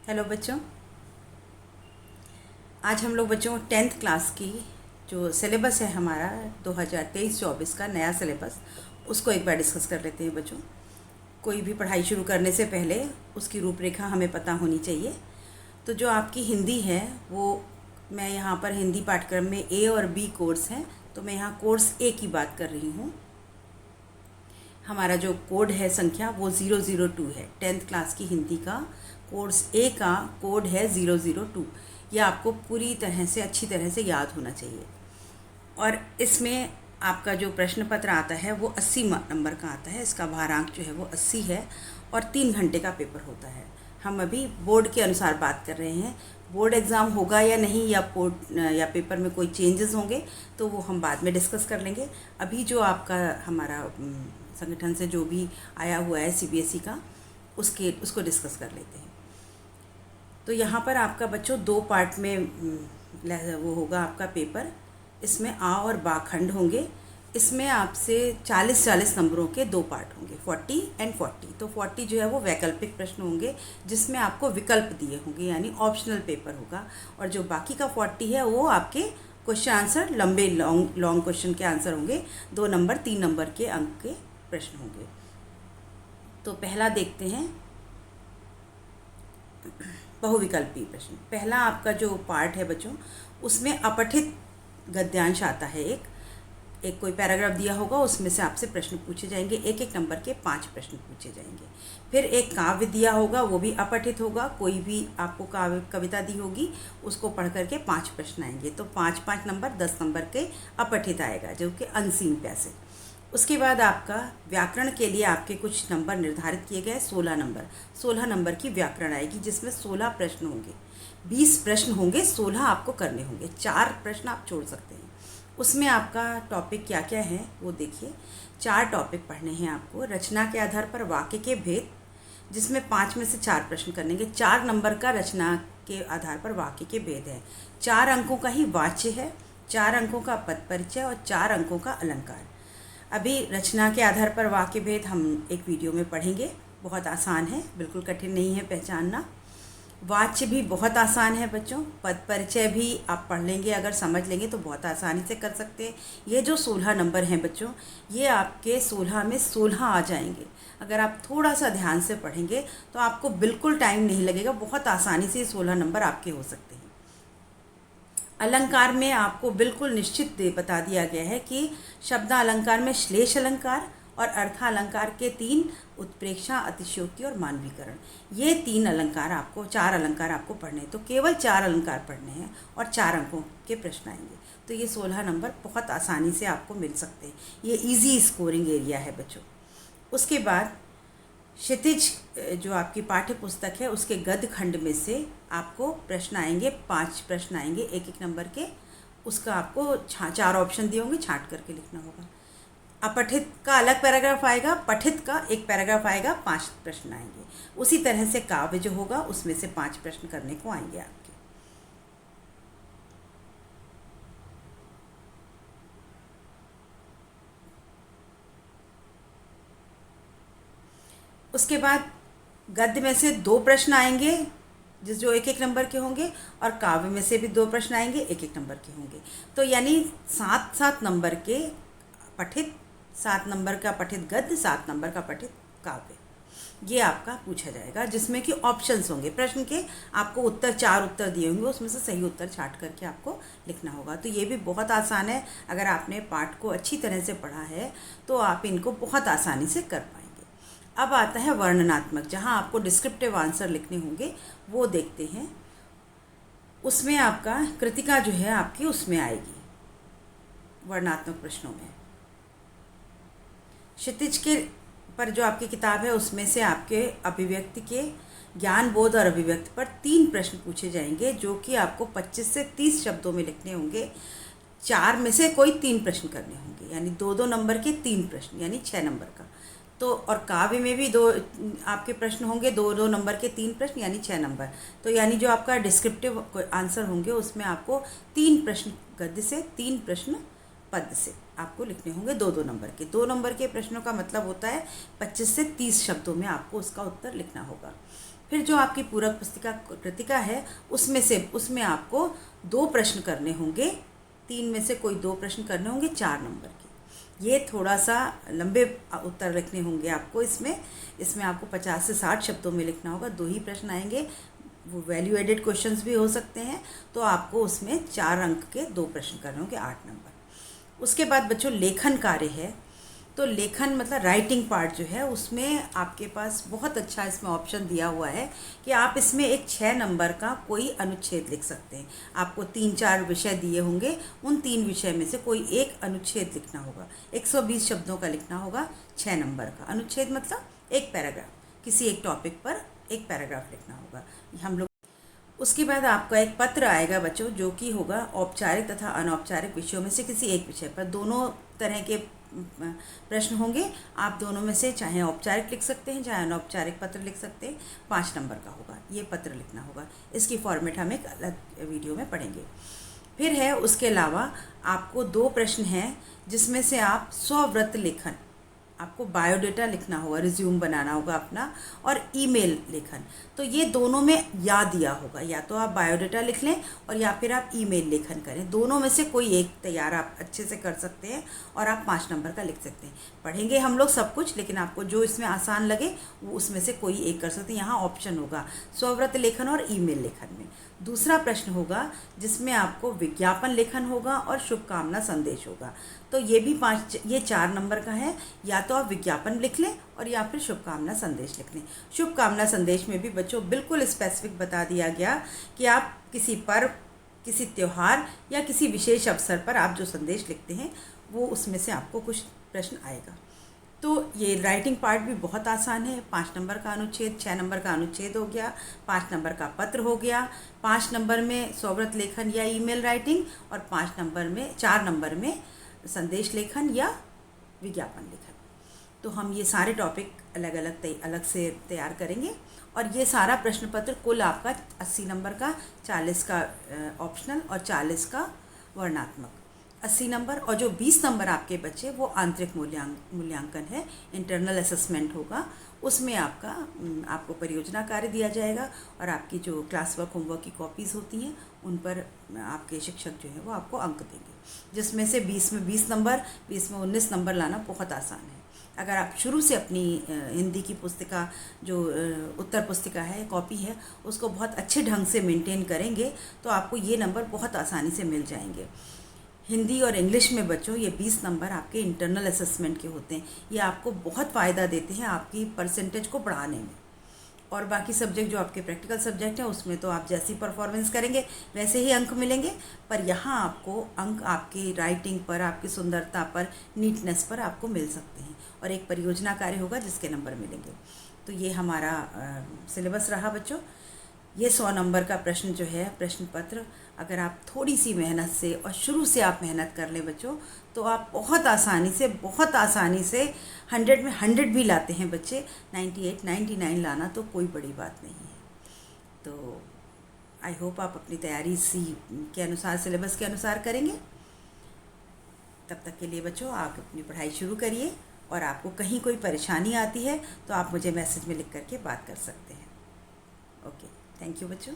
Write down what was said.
Hello बच्चों। आज हम लोग बच्चों 10th क्लास की जो सिलेबस है हमारा 2023-24 का नया सिलेबस, उसको एक बार डिस्कस कर लेते हैं बच्चों। कोई भी पढ़ाई शुरू करने से पहले उसकी रूपरेखा हमें पता होनी चाहिए। तो जो आपकी हिंदी है वो, मैं यहाँ पर हिंदी पाठ्यक्रम में ए और बी कोर्स हैं, तो मैं यहाँ कोर्स ए की बात कर रही हूँ। हमारा जो कोड है संख्या वो 002 है। 10th क्लास की हिंदी का कोर्स ए का कोड है 002। यह आपको पूरी तरह से अच्छी तरह से याद होना चाहिए। और इसमें आपका जो प्रश्न पत्र आता है वो 80 नंबर का आता है। इसका भारांक जो है वो 80 है और 3 घंटे का पेपर होता है। हम अभी बोर्ड के अनुसार बात कर रहे हैं। बोर्ड एग्ज़ाम होगा या नहीं, या पेपर में कोई चेंजेस होंगे तो वो हम बाद में डिस्कस कर लेंगे। अभी जो आपका हमारा संगठन से जो भी आया हुआ है सीबीएसई का, उसको डिस्कस कर लेते हैं। तो यहाँ पर आपका बच्चों 2 पार्ट में वो होगा आपका पेपर। इसमें आ और बा खंड होंगे। इसमें आपसे 40-40 नंबरों के 2 पार्ट होंगे, 40 एंड 40। तो 40 जो है वो वैकल्पिक प्रश्न होंगे जिसमें आपको विकल्प दिए होंगे, यानी ऑप्शनल पेपर होगा। और जो बाकी का 40 है वो आपके क्वेश्चन आंसर, लंबे लॉन्ग क्वेश्चन के आंसर होंगे। 2 नंबर 3 नंबर के अंक के प्रश्न होंगे। तो पहला देखते हैं बहुविकल्पी प्रश्न। पहला आपका जो पार्ट है बच्चों, उसमें अपठित गद्यांश आता है। एक कोई पैराग्राफ दिया होगा, उसमें से आपसे प्रश्न पूछे जाएंगे। एक एक नंबर के 5 प्रश्न पूछे जाएंगे। फिर एक काव्य दिया होगा, वो भी अपठित होगा। कोई भी आपको कविता दी होगी, उसको पढ़ करके 5 प्रश्न आएंगे। तो 5-5 नंबर 10 नंबर के अपठित आएगा, जो कि अनसीन पैसे। उसके बाद आपका व्याकरण के लिए आपके कुछ नंबर निर्धारित किए गए। 16 नंबर की व्याकरण आएगी, जिसमें 16 प्रश्न होंगे। 20 प्रश्न होंगे, 16 आपको करने होंगे। 4 प्रश्न आप छोड़ सकते हैं। उसमें आपका टॉपिक क्या क्या है वो देखिए। 4 टॉपिक पढ़ने हैं आपको। रचना के आधार पर वाक्य के भेद, जिसमें 5 में से 4 प्रश्न करनेंगे। 4 नंबर का रचना के आधार पर वाक्य के भेद है। 4 अंकों का ही वाच्य है, 4 अंकों का पद परिचय और 4 अंकों का अलंकार। अभी रचना के आधार पर वाक्य भेद हम एक वीडियो में पढ़ेंगे। बहुत आसान है, बिल्कुल कठिन नहीं है पहचानना। वाच्य भी बहुत आसान है बच्चों। पद परिचय भी आप पढ़ लेंगे, अगर समझ लेंगे तो बहुत आसानी से कर सकते हैं। ये जो 16 नंबर हैं बच्चों, ये आपके 16 में 16 आ जाएंगे। अगर आप थोड़ा सा ध्यान से पढ़ेंगे तो आपको बिल्कुल टाइम नहीं लगेगा, बहुत आसानी से 16 नंबर आपके हो सकते हैं। अलंकार में आपको बिल्कुल निश्चित बता दिया गया है कि शब्द अलंकार में श्लेष अलंकार और अर्थालंकार के 3, उत्प्रेक्षा, अतिशयोक्ति और मानवीकरण, ये 3 अलंकार आपको, 4 अलंकार आपको पढ़ने हैं। तो केवल 4 अलंकार पढ़ने हैं और 4 अंकों के प्रश्न आएंगे। तो ये 16 नंबर बहुत आसानी से आपको मिल सकते हैं। ये इजी स्कोरिंग एरिया है बच्चों। उसके बाद क्षितिज जो आपकी पाठ्य पुस्तक है, उसके गद्य खंड में से आपको प्रश्न आएंगे। 5 प्रश्न आएंगे एक एक नंबर के। उसका आपको 4 ऑप्शन दिए होंगे, छांट करके लिखना होगा। अपठित का अलग पैराग्राफ आएगा, पठित का एक पैराग्राफ आएगा, 5 प्रश्न आएंगे। उसी तरह से काव्य जो होगा उसमें से 5 प्रश्न करने को आएंगे आपके। उसके बाद गद्य में से 2 प्रश्न आएंगे, जो एक एक नंबर के होंगे, और काव्य में से भी 2 प्रश्न आएंगे, एक एक नंबर के होंगे। तो यानी 7-7 नंबर के पठित, 7 नंबर का पठित गद्य, 7 नंबर का पठित काव्य, ये आपका पूछा जाएगा। जिसमें कि ऑप्शंस होंगे प्रश्न के। आपको 4 उत्तर दिए होंगे, उसमें से सही उत्तर छांट करके आपको लिखना होगा। तो ये भी बहुत आसान है। अगर आपने पाठ को अच्छी तरह से पढ़ा है तो आप इनको बहुत आसानी से कर पाएंगे। अब आता है वर्णनात्मक, जहाँ आपको डिस्क्रिप्टिव आंसर लिखने होंगे, वो देखते हैं। उसमें आपका कृतिका जो है आपकी उसमें आएगी वर्णनात्मक प्रश्नों में। क्षितिज के पर जो आपकी किताब है उसमें से आपके अभिव्यक्ति के, ज्ञान, बोध और अभिव्यक्ति पर 3 प्रश्न पूछे जाएंगे, जो कि आपको 25 से 30 शब्दों में लिखने होंगे। 4 में से कोई 3 प्रश्न करने होंगे, यानी 2-2 नंबर के 3 प्रश्न, यानी 6 नंबर का। तो और काव्य में भी 2 आपके प्रश्न होंगे, 2-2 नंबर के 3 प्रश्न, यानी 6 नंबर। तो यानी जो आपका डिस्क्रिप्टिव आंसर होंगे उसमें आपको 3 प्रश्न गद्य से, 3 प्रश्न पद से आपको लिखने होंगे, 2-2 नंबर के। 2 नंबर के प्रश्नों का मतलब होता है 25 से 30 शब्दों में आपको उसका उत्तर लिखना होगा। फिर जो आपकी पूरक पुस्तिका कृतिका है उसमें आपको 2 प्रश्न करने होंगे, 3 में से कोई 2 प्रश्न करने होंगे 4 नंबर के। ये थोड़ा सा लंबे उत्तर लिखने होंगे आपको। इसमें आपको 50 से 60 शब्दों में लिखना होगा। 2 ही प्रश्न आएंगे, वो वैल्यू एडेड क्वेश्चंस भी हो सकते हैं, तो आपको उसमें 4 अंक के 2 प्रश्न करने होंगे, 8 नंबर। उसके बाद बच्चों लेखन कार्य है। तो लेखन मतलब राइटिंग पार्ट जो है उसमें आपके पास बहुत अच्छा इसमें ऑप्शन दिया हुआ है कि आप इसमें एक 6 नंबर का कोई अनुच्छेद लिख सकते हैं। आपको 3-4 विषय दिए होंगे, उन 3 विषय में से कोई एक अनुच्छेद लिखना होगा। 120 शब्दों का लिखना होगा, 6 नंबर का अनुच्छेद मतलब एक पैराग्राफ, किसी एक टॉपिक पर एक पैराग्राफ लिखना होगा हम लोग। उसके बाद आपका एक पत्र आएगा बच्चों, जो कि होगा औपचारिक तथा अनौपचारिक विषयों में से किसी एक विषय पर। दोनों तरह के प्रश्न होंगे। आप दोनों में से चाहे औपचारिक लिख सकते हैं, चाहे अनौपचारिक पत्र लिख सकते हैं। 5 नंबर का होगा, ये पत्र लिखना होगा। इसकी फॉर्मेट हम एक अलग वीडियो में पढ़ेंगे। फिर है उसके अलावा आपको 2 प्रश्न हैं जिसमें से आप स्ववृत्त लेखन, आपको बायोडेटा लिखना होगा, रिज्यूम बनाना होगा अपना, और ईमेल लेखन। तो ये दोनों में या दिया होगा, या तो आप बायोडेटा लिख लें और या फिर आप ईमेल लेखन करें। दोनों में से कोई एक तैयार आप अच्छे से कर सकते हैं और आप 5 नंबर का लिख सकते हैं। पढ़ेंगे हम लोग सब कुछ, लेकिन आपको जो इसमें आसान लगे वो उसमें से कोई एक कर सकते हैं। यहाँ ऑप्शन होगा स्ववृत्त लेखन और ईमेल लेखन में। दूसरा प्रश्न होगा जिसमें आपको विज्ञापन लेखन होगा और शुभकामना संदेश होगा। तो ये 4 नंबर का है। या तो आप विज्ञापन लिख लें और या फिर शुभकामना संदेश लिख लें। शुभकामना संदेश में भी बच्चों बिल्कुल स्पेसिफिक बता दिया गया कि आप किसी पर्व, किसी त्यौहार या किसी विशेष अवसर पर आप जो संदेश लिखते हैं वो उसमें से आपको कुछ प्रश्न आएगा। तो ये राइटिंग पार्ट भी बहुत आसान है। 5 नंबर का अनुच्छेद, 6 नंबर का अनुच्छेद हो गया, 5 नंबर का पत्र हो गया, 5 नंबर में स्ववृत्त लेखन या ईमेल राइटिंग, और 4 नंबर में संदेश लेखन या विज्ञापन लेखन। तो हम ये सारे टॉपिक अलग से तैयार करेंगे। और ये सारा प्रश्न पत्र कुल आपका 80 नंबर का, 40 का ऑप्शनल और 40 का वर्णात्मक। 80 नंबर, और जो 20 नंबर आपके बचे वो आंतरिक मूल्यांकन है, इंटरनल असेसमेंट होगा। उसमें आपको परियोजना कार्य दिया जाएगा और आपकी जो क्लास वर्क, होमवर्क की कॉपीज़ होती हैं उन पर आपके शिक्षक जो है वो आपको अंक देंगे, जिसमें से 20 में 20 नंबर, 20 में 19 नंबर लाना बहुत आसान है। अगर आप शुरू से अपनी हिंदी की पुस्तिका, जो उत्तर पुस्तिका है, कॉपी है, उसको बहुत अच्छे ढंग से मेंटेन करेंगे तो आपको ये नंबर बहुत आसानी से मिल जाएंगे। हिंदी और इंग्लिश में बच्चों ये 20 नंबर आपके इंटरनल असेसमेंट के होते हैं। ये आपको बहुत फ़ायदा देते हैं आपकी परसेंटेज को बढ़ाने में। और बाकी सब्जेक्ट जो आपके प्रैक्टिकल सब्जेक्ट हैं उसमें तो आप जैसी परफॉर्मेंस करेंगे वैसे ही अंक मिलेंगे, पर यहाँ आपको अंक आपकी राइटिंग पर, आपकी सुंदरता पर, नीटनेस पर आपको मिल सकते हैं। और एक परियोजना कार्य होगा जिसके नंबर मिलेंगे। तो ये हमारा सिलेबस रहा बच्चों। ये 100 नंबर का प्रश्न जो है, प्रश्न पत्र, अगर आप थोड़ी सी मेहनत से और शुरू से आप मेहनत कर लें बच्चों, तो आप बहुत आसानी से 100 में 100 भी लाते हैं बच्चे। 98, 99 लाना तो कोई बड़ी बात नहीं है। तो आई होप आप अपनी तैयारी इसी के अनुसार, सिलेबस के अनुसार करेंगे। तब तक के लिए बच्चों आप अपनी पढ़ाई शुरू करिए, और आपको कहीं कोई परेशानी आती है तो आप मुझे मैसेज में लिख करके बात कर सकते हैं। ओके, थैंक यू बच्चों।